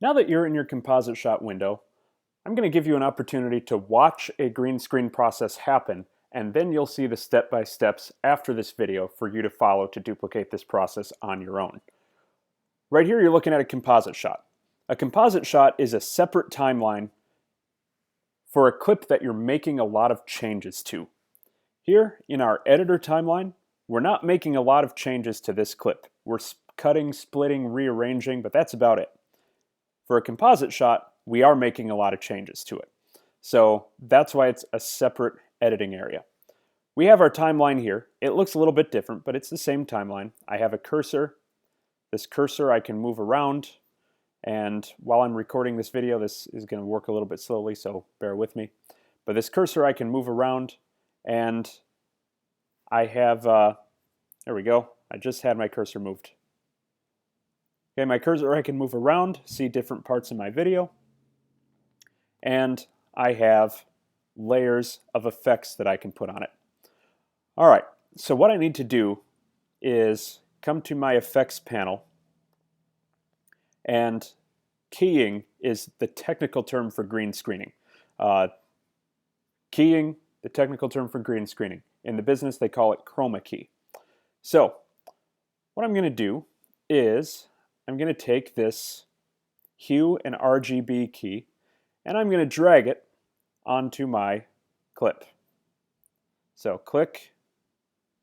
Now that you're in your composite shot window, I'm going to give you an opportunity to watch a green screen process happen, and then you'll see the step-by-steps after this video for you to follow to duplicate this process on your own. Right here you're looking at a composite shot. A composite shot is a separate timeline for a clip that you're making a lot of changes to. Here in our editor timeline, we're not making a lot of changes to this clip. We're cutting, splitting, rearranging, but that's about it. For a composite shot, we are making a lot of changes to it. So that's why it's a separate editing area. We have our timeline here. It looks a little bit different, but it's the same timeline. I have a cursor. This cursor I can move around, and while I'm recording this video, this is going to work a little bit slowly, so bear with me. But this cursor I can move around, and I have, there we go, I just had my cursor moved. Okay, my cursor I can move around, see different parts of my video, and I have layers of effects that I can put on it. All right, so what I need to do is come to my effects panel, and keying is the technical term for green screening. Keying, the technical term for green screening. In the business, they call it chroma key. So what I'm going to do is I'm going to take this hue and RGB key, and I'm going to drag it onto my clip. So click,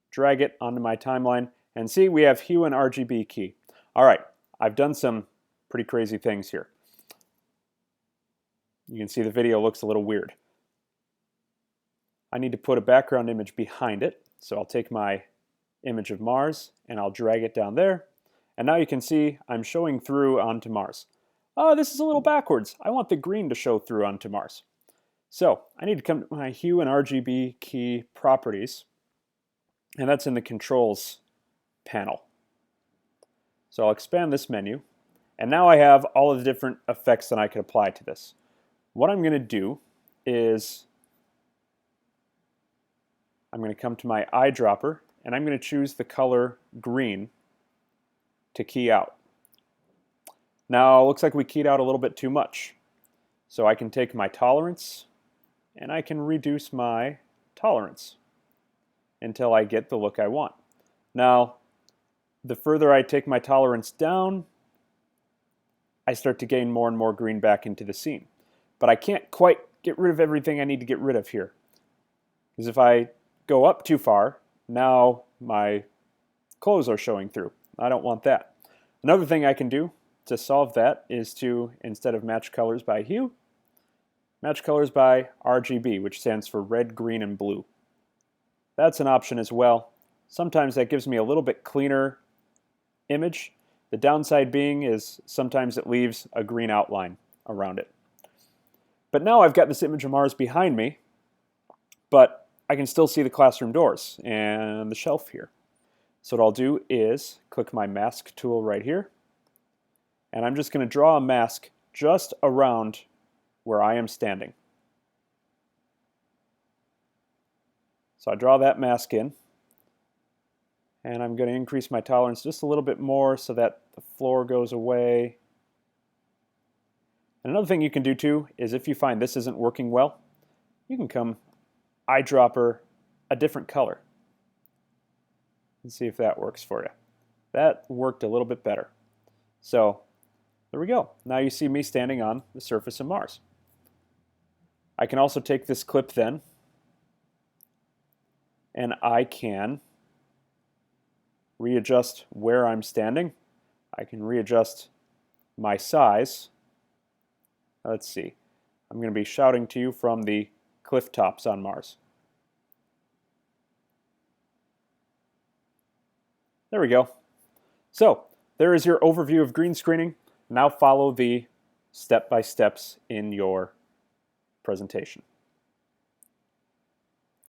drag it onto my timeline, and see we have hue and RGB key. All right, I've done some pretty crazy things here. You can see the video looks a little weird. I need to put a background image behind it, so I'll take my image of Mars and I'll drag it down there, and now you can see I'm showing through onto Mars. Oh, this is a little backwards. I want the green to show through onto Mars. So I need to come to my hue and RGB key properties, and that's in the controls panel. So I'll expand this menu, and now I have all of the different effects that I can apply to this. What I'm going to do is I'm going to come to my eyedropper, and I'm going to choose the color green to key out. Now it looks like we keyed out a little bit too much. So I can take my tolerance and I can reduce my tolerance until I get the look I want. Now the further I take my tolerance down, I start to gain more and more green back into the scene. But I can't quite get rid of everything I need to get rid of here. Because if I go up too far, now my clothes are showing through. I don't want that. Another thing I can do to solve that is to, instead of match colors by hue, match colors by RGB, which stands for red, green, and blue. That's an option as well. Sometimes that gives me a little bit cleaner image. The downside being is sometimes it leaves a green outline around it. But now I've got this image of Mars behind me, but I can still see the classroom doors and the shelf here. So what I'll do is click my mask tool right here, and I'm just going to draw a mask just around where I am standing. So I draw that mask in, and I'm going to increase my tolerance just a little bit more so that the floor goes away. And another thing you can do too is if you find this isn't working well, you can come eyedropper a different color and see if that works for you. That worked a little bit better. So there we go. Now you see me standing on the surface of Mars. I can also take this clip then, and I can readjust where I'm standing. I can readjust my size. Let's see. I'm going to be shouting to you from the cliff tops on Mars. There we go. So there is your overview of green screening. Now follow the step-by-steps in your presentation.